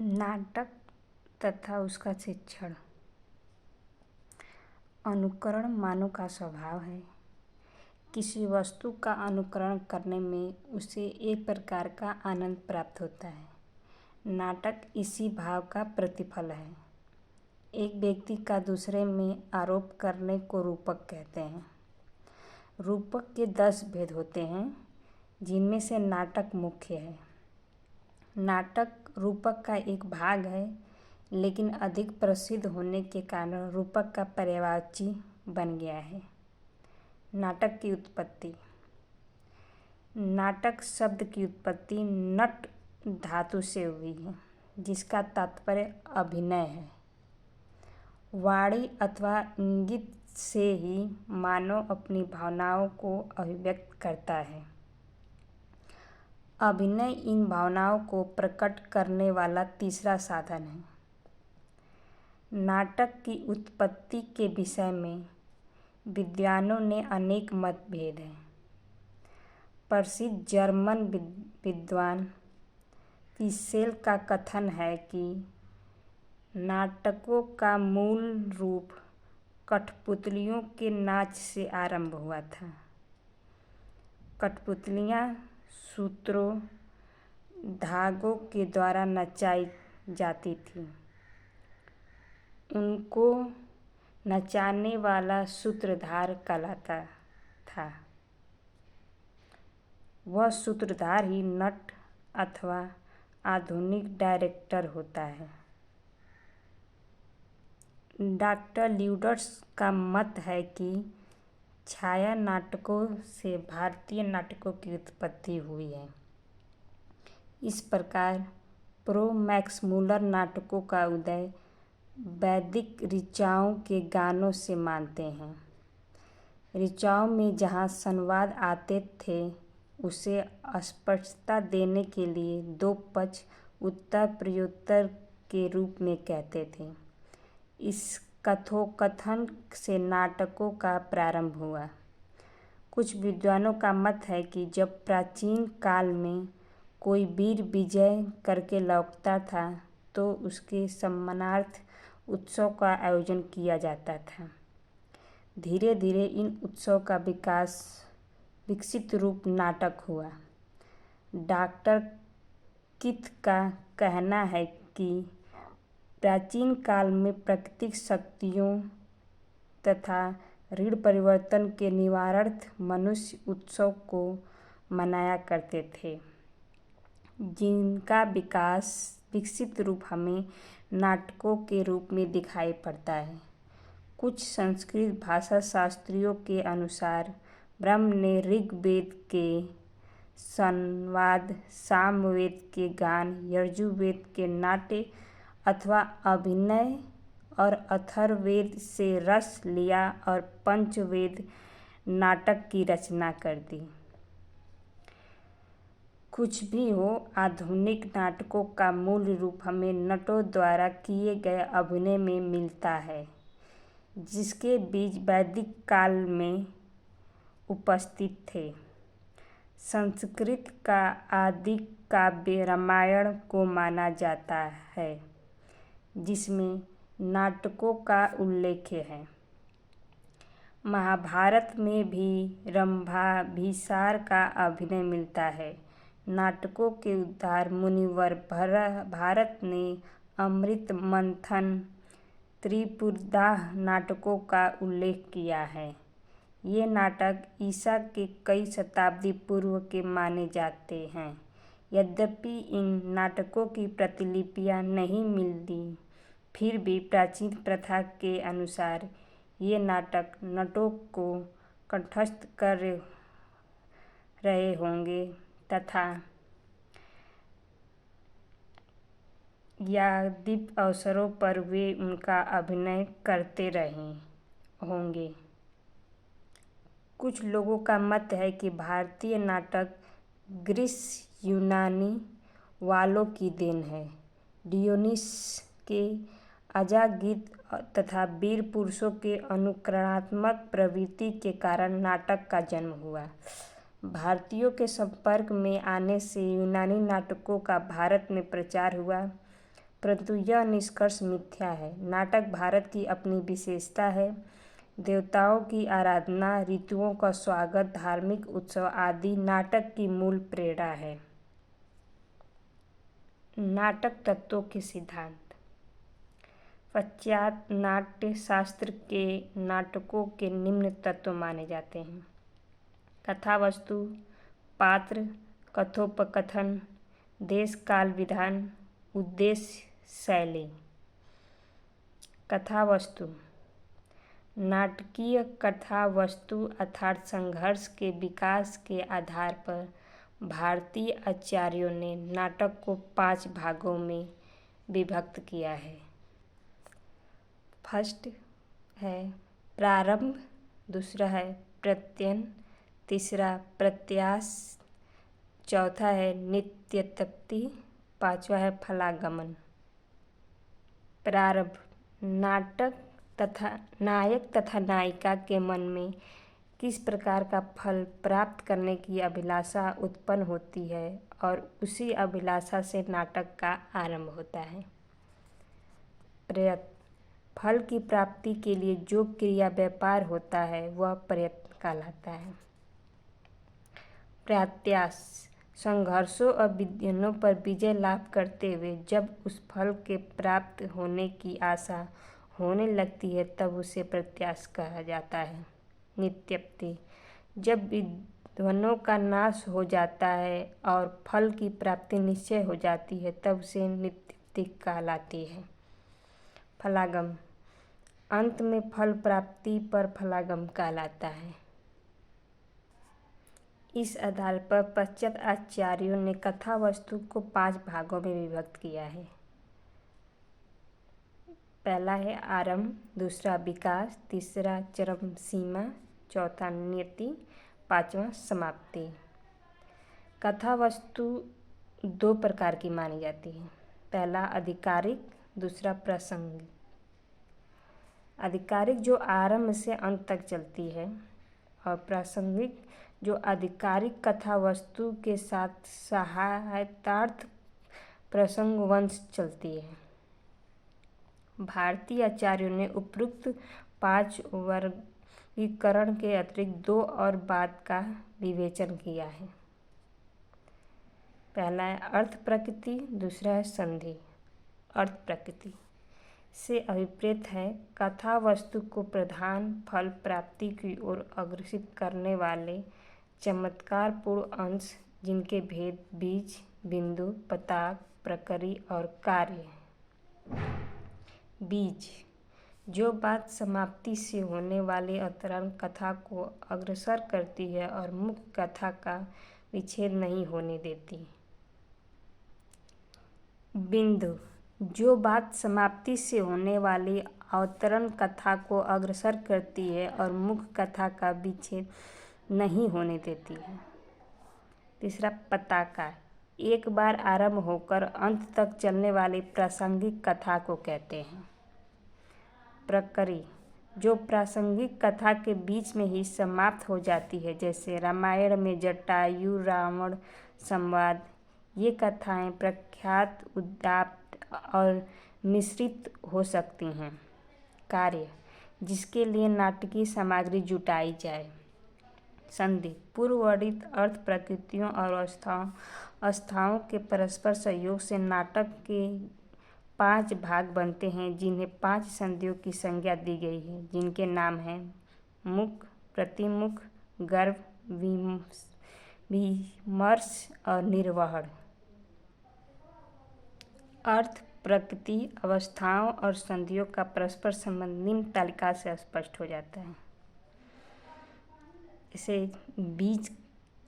नाटक तथा उसका शिक्षण। अनुकरण मानव का स्वभाव है। किसी वस्तु का अनुकरण करने में उसे एक प्रकार का आनंद प्राप्त होता है। नाटक इसी भाव का प्रतिफल है। एक व्यक्ति का दूसरे में आरोप करने को रूपक कहते हैं। रूपक के 10 भेद होते हैं, जिनमें से नाटक मुख्य है। नाटक रूपक का एक भाग है, लेकिन अधिक प्रसिद्ध होने के कारण रूपक का पर्यायवाची बन गया है। नाटक की उत्पत्ति। नाटक शब्द की उत्पत्ति नट धातु से हुई है, जिसका तात्पर्य अभिनय है। वाणी अथवा इंगित से ही मानव अपनी भावनाओं को अभिव्यक्त करता है। अभिनय इन भावनाओं को प्रकट करने वाला तीसरा साधन है। नाटक की उत्पत्ति के विषय में विद्वानों ने अनेक मतभेद हैं। प्रसिद्ध जर्मन विद्वान पिसेल का कथन है कि नाटकों का मूल रूप कठपुतलियों के नाच से आरंभ हुआ था। कठपुतलियाँ सूत्रों, धागों के द्वारा नचाई जाती थीं। उनको नचाने वाला सूत्रधार कहलाता था। वह सूत्रधार ही नट अथवा आधुनिक डायरेक्टर होता है। डॉक्टर ल्यूडर्स का मत है कि छाया नाटकों से भारतीय नाटकों की उत्पत्ति हुई है। इस प्रकार प्रो मैक्स मूलर नाटकों का उदय वैदिक ऋचाओं के गानों से मानते हैं। ऋचाओं में जहाँ संवाद आते थे, उसे स्पष्टता देने के लिए 2 पक्ष उत्तर प्रत्युत्तर के रूप में कहते थे। इस कथोकथन से नाटकों का प्रारंभ हुआ। कुछ विद्वानों का मत है कि जब प्राचीन काल में कोई वीर विजय करके लौटता था, तो उसके सम्मानार्थ उत्सव का आयोजन किया जाता था। धीरे धीरे इन उत्सव का विकसित रूप नाटक हुआ। डॉक्टर किथ का कहना है कि प्राचीन काल में प्राकृतिक शक्तियों तथा ऋण परिवर्तन के निवारणार्थ मनुष्य उत्सव को मनाया करते थे, जिनका विकसित रूप हमें नाटकों के रूप में दिखाई पड़ता है। कुछ संस्कृत भाषा शास्त्रियों के अनुसार ब्रह्मा ने ऋग्वेद के संवाद, सामवेद के गान, यजुर्वेद के नाट्य अथवा अभिनय और अथर्ववेद से रस लिया और पंचवेद नाटक की रचना कर दी। कुछ भी हो, आधुनिक नाटकों का मूल रूप हमें नटों द्वारा किए गए अभिनय में मिलता है, जिसके बीज वैदिक काल में उपस्थित थे। संस्कृत का आदि काव्य रामायण को माना जाता है, जिसमें नाटकों का उल्लेख है। महाभारत में भी रंभाभिसार का अभिनय मिलता है। नाटकों के उद्धार मुनिवर भारत ने अमृत मंथन, त्रिपुरदाह नाटकों का उल्लेख किया है। ये नाटक ईसा के कई शताब्दी पूर्व के माने जाते हैं। यद्यपि इन नाटकों की प्रतिलिपियाँ नहीं मिलती, फिर भी प्राचीन प्रथा के अनुसार ये नाटक नटों को कंठस्थ कर रहे होंगे तथा या दिव्य अवसरों पर वे उनका अभिनय करते रहे होंगे। कुछ लोगों का मत है कि भारतीय नाटक ग्रीस यूनानी वालों की देन है। डियोनिस के अजागीत तथा वीर पुरुषों के अनुकरणात्मक प्रवृत्ति के कारण नाटक का जन्म हुआ। भारतीयों के संपर्क में आने से यूनानी नाटकों का भारत में प्रचार हुआ। परंतु यह निष्कर्ष मिथ्या है। नाटक भारत की अपनी विशेषता है। देवताओं की आराधना, ऋतुओं का स्वागत, धार्मिक उत्सव आदि नाटक की मूल प्रेरणा है। नाटक तत्वों के सिद्धांत। पाश्चात्य नाट्य शास्त्र के नाटकों के निम्न तत्व माने जाते हैं। कथा वस्तु, पात्र, कथोपकथन, देश काल विधान, उद्देश्य, शैली। कथा वस्तु। नाटकीय कथा वस्तु अर्थात संघर्ष के विकास के आधार पर भारतीय आचार्यों ने नाटक को 5 भागों में विभक्त किया है। फर्स्ट है प्रारंभ, दूसरा है प्रत्ययन, तीसरा प्रत्याश, चौथा है नित्यत्पत्ति, पांचवा है फलागमन। प्रारंभ। नायक तथा नायिका के मन में किस प्रकार का फल प्राप्त करने की अभिलाषा उत्पन्न होती है और उसी अभिलाषा से नाटक का आरंभ होता है। प्रयत्न। फल की प्राप्ति के लिए जो क्रिया व्यापार होता है वह प्रयत्न कहलाता है। प्रत्याश। संघर्षों और विघ्नों पर विजय लाभ करते हुए जब उस फल के प्राप्त होने की आशा होने लगती है तब उसे प्रत्याश कहा जाता है। नित्यत्पत्ति। जब विघ्नों का नाश हो जाता है और फल की प्राप्ति निश्चय हो जाती है तब उसे नित्यत्पत्ति कहलाती है। फलागम। अंत में फल प्राप्ति पर फलागम कहलाता है। इस आधार पर पाश्चात्य आचार्यों ने कथा वस्तु को 5 भागों में विभक्त किया है। पहला है आरंभ, दूसरा विकास, तीसरा चरम सीमा, चौथा नियति, पांचवा समाप्ति। कथा वस्तु 2 प्रकार की मानी जाती है। पहला आधिकारिक, दूसरा प्रासंगिक। आधिकारिक जो आरंभ से अंत तक चलती है और प्रासंगिक जो आधिकारिक कथा वस्तु के साथ सहायतार्थ प्रसंगवश चलती है। भारतीय आचार्यों ने उपरोक्त 5 वर्गीकरण के अतिरिक्त 2 और बात का विवेचन किया है। पहला है अर्थ प्रकृति, दूसरा है संधि। अर्थ प्रकृति से अभिप्रेत है कथा वस्तु को प्रधान फल प्राप्ति की ओर अग्रसित करने वाले चमत्कारपूर्ण अंश जिनके भेद बीज, बिंदु, पताक, प्रकृति और कार्य। बीज। जो बात समाप्ति से होने वाले अवतरण कथा को अग्रसर करती है और मुख्य कथा का विच्छेद नहीं होने देती। बिंदु। जो बात समाप्ति से होने वाली अवतरण कथा को अग्रसर करती है और मुख्य कथा का विच्छेद नहीं होने देती है। तीसरा पताका। एक बार आरंभ होकर अंत तक चलने वाली प्रासंगिक कथा को कहते हैं। प्रकृति। जो प्रासंगिक कथा के बीच में ही समाप्त हो जाती है, जैसे रामायण में जटायु रावण संवाद। ये कथाएं प्रख्यात, उदात्त और मिश्रित हो सकती हैं। कार्य। जिसके लिए नाटकीय सामग्री जुटाई जाए। संधि। पूर्ववर्णित अर्थ प्रकृतियों और अवस्थाओं के परस्पर सहयोग से नाटक के 5 भाग बनते हैं जिन्हें 5 संधियों की संज्ञा दी गई है, जिनके नाम हैं मुख, प्रतिमुख, गर्भ, विमर्श और निर्वहन। अर्थ, प्रकृति, अवस्थाओं और संधियों का परस्पर संबंध निम्न तालिका से स्पष्ट हो जाता है। इसे बीज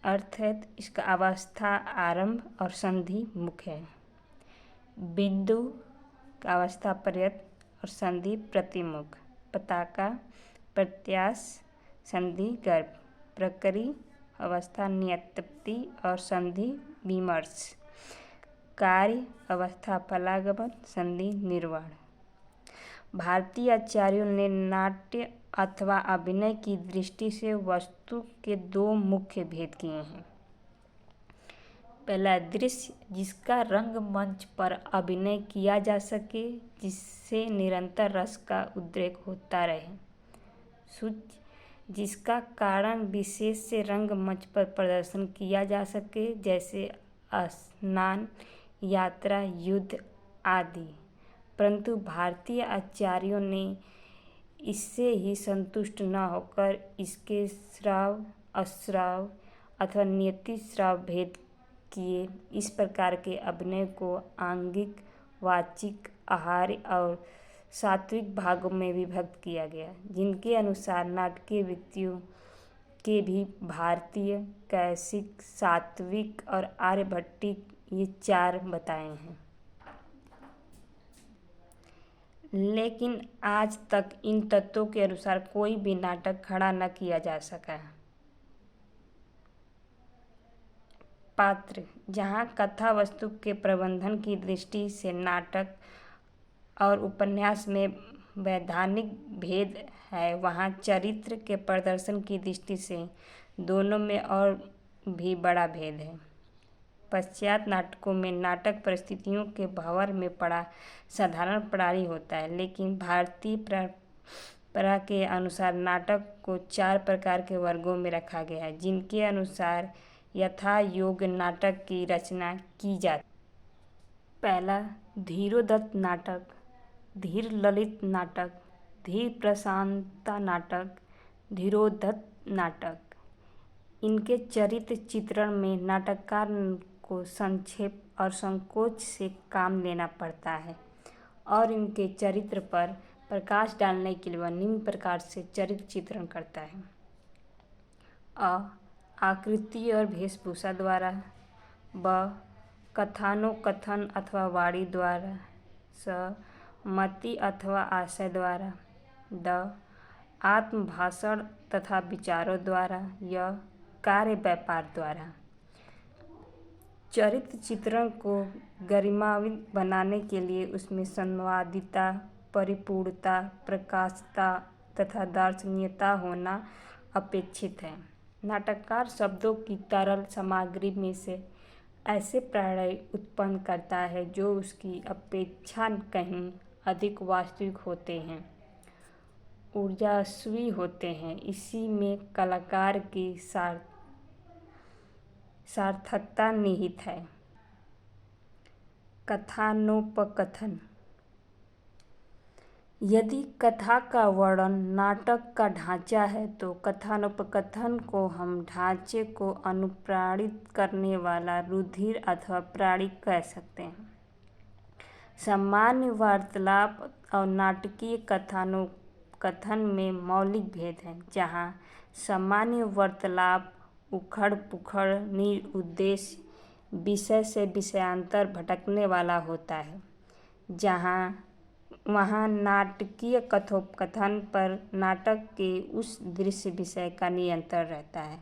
अर्थ है, इसका अवस्था आरंभ और संधि मुख्य है। बिंदु का अवस्था पर्यंत और संधि प्रतिमुख। पताका प्रत्याश, संधि गर्भ। प्रकृति अवस्था नियतत्पत्ति और संधि विमर्श। कार्य अवस्था फलागमन, संधि निर्वाण। भारतीय आचार्यों ने नाट्य अथवा अभिनय की दृष्टि से वस्तु के 2 मुख्य भेद किए हैं। पहला दृश्य, जिसका रंगमंच पर अभिनय किया जा सके जिससे निरंतर रस का उद्रेक होता रहे। सूची, जिसका कारण विशेष से रंगमंच पर प्रदर्शन किया जा सके जैसे स्नान, यात्रा, युद्ध आदि। परंतु भारतीय आचार्यों ने इससे ही संतुष्ट न होकर इसके श्राव, अश्राव अथवा नियति श्राव भेद किए। इस प्रकार के अभिनय को आंगिक, वाचिक, आहार्य और सात्विक भागों में विभक्त किया गया, जिनके अनुसार नाटकीय वृत्तियों के भी भारतीय, कैसिक, सात्विक और आर्यभट्टिक ये 4 बताए हैं। लेकिन आज तक इन तत्वों के अनुसार कोई भी नाटक खड़ा न किया जा सका। पात्र, जहाँ कथा वस्तु के प्रबंधन की दृष्टि से नाटक और उपन्यास में वैधानिक भेद है, वहाँ चरित्र के प्रदर्शन की दृष्टि से दोनों में और भी बड़ा भेद है। पाश्चात्य नाटकों में नाटक परिस्थितियों के भंवर में पड़ा साधारण प्राणी होता है, लेकिन भारतीय परंपरा के अनुसार नाटक को 4 प्रकार के वर्गों में रखा गया है, जिनके अनुसार यथा योग्य नाटक की रचना की जाती। पहला, धीरोदत्त नाटक, धीर ललित नाटक, धीर प्रशांता नाटक, धीरोदत्त नाटक। इनके चरित्र चित्रण में नाटककार को संक्षेप और संकोच से काम लेना पड़ता है और इनके चरित्र पर प्रकाश डालने के लिए वह निम्न प्रकार से चरित्र चित्रण करता है। आकृति और वेशभूषा द्वारा, ब कथानुकथन अथवा वाणी द्वारा, स मति अथवा आशय द्वारा, द आत्मभाषण तथा विचारों द्वारा, य कार्य व्यापार द्वारा। चरित्र चित्रण को गरिमान्वित बनाने के लिए उसमें संवादिता, परिपूर्णता, प्रकाशता तथा दर्शनीयता होना अपेक्षित है। नाटककार शब्दों की तरल सामग्री में से ऐसे प्रणय उत्पन्न करता है जो उसकी अपेक्षा कहीं अधिक वास्तविक होते हैं, ऊर्जास्वी होते हैं। इसी में कलाकार की सार्थकता निहित है। कथानोपकथन, यदि कथा का वर्णन नाटक का ढांचा है तो कथानोपकथन को हम ढांचे को अनुप्राणित करने वाला रुधिर अथवा प्राणी कह सकते हैं। सामान्य वार्तालाप और नाटकीय कथानोपकथन में मौलिक भेद है। जहाँ सामान्य वार्तालाप उखड़-पुखड़, निरुद्देश्य, विषय से विषयांतर भटकने वाला होता है, वहाँ नाटकीय कथोपकथन पर नाटक के उस दृश्य विषय का नियंत्रण रहता है।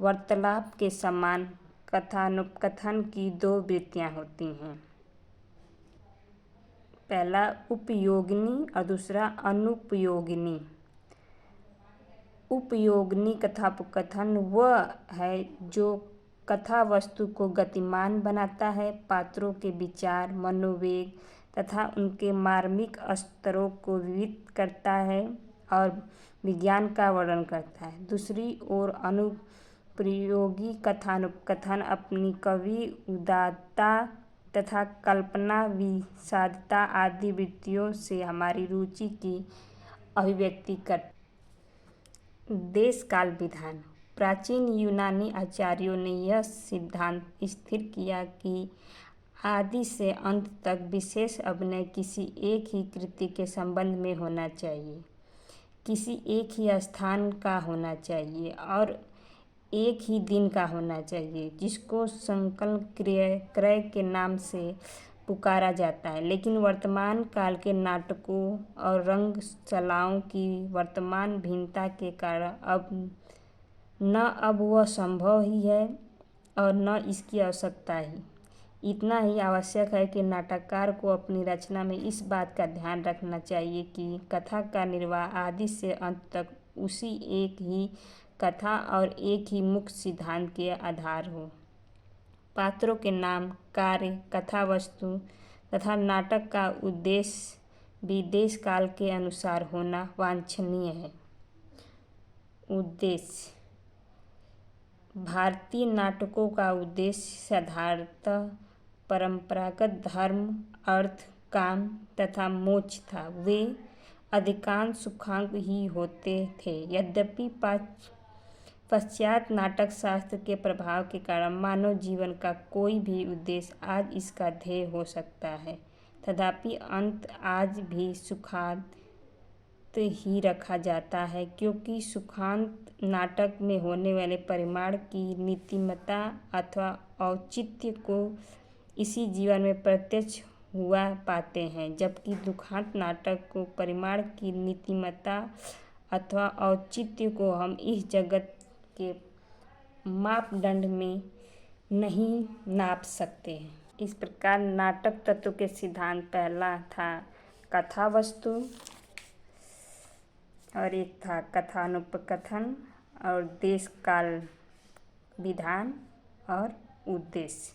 वार्तालाप के समान कथानोपकथन की 2 वृत्तियाँ होती हैं। पहला उपयोगिनी और दूसरा अनुपयोगिनी। उपयोगिनी कथोपकथन वह है जो कथा वस्तु को गतिमान बनाता है, पात्रों के विचार, मनोवेग तथा उनके मार्मिक स्तरों को विविध करता है और विज्ञान का वर्णन करता है। दूसरी ओर अनुपयोगी कथानुपकथन अपनी कवि उदात्तता तथा कल्पना, विषादता आदि वृत्तियों से हमारी रुचि की अभिव्यक्ति करता है। देश काल विधान, प्राचीन यूनानी आचार्यों ने यह सिद्धांत स्थिर किया कि आदि से अंत तक विशेष अभिनय किसी एक ही कृति के संबंध में होना चाहिए, किसी एक ही स्थान का होना चाहिए और एक ही दिन का होना चाहिए, जिसको संकलन क्रय के नाम से पुकारा जाता है। लेकिन वर्तमान काल के नाटकों और रंगशालाओं की वर्तमान भिन्नता के कारण अब वह संभव ही है और न इसकी आवश्यकता ही। इतना ही आवश्यक है कि नाटककार को अपनी रचना में इस बात का ध्यान रखना चाहिए कि कथा का निर्वाह आदि से अंत तक उसी एक ही कथा और एक ही मुख्य सिद्धांत के आधार हो। पात्रों के नाम, कार्य, कथा वस्तु तथा नाटक का उद्देश्य भी देश काल के अनुसार होना वांछनीय है। उद्देश्य: भारतीय नाटकों का उद्देश्य साधारणतः परंपरागत धर्म, अर्थ, काम तथा मोक्ष था। वे अधिकांश सुखांक ही होते थे। यद्यपि पाश्चात्य नाटक शास्त्र के प्रभाव के कारण मानव जीवन का कोई भी उद्देश्य आज इसका ध्येय हो सकता है, तथापि अंत आज भी सुखांत ही रखा जाता है, क्योंकि सुखांत नाटक में होने वाले परिमाण की नीतिमत्ता अथवा औचित्य को इसी जीवन में प्रत्यक्ष हुआ पाते हैं, जबकि दुखांत नाटक को परिमाण की नीतिमत्ता अथवा औचित्य को हम इस जगत के मापदंड में नहीं नाप सकते। इस प्रकार नाटक तत्व के सिद्धांत: पहला था कथा वस्तु और एक था कथानुपकथन और देश काल विधान और उद्देश्य।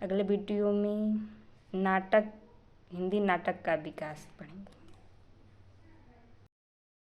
अगले वीडियो में नाटक, हिंदी नाटक का विकास पढ़ेंगे।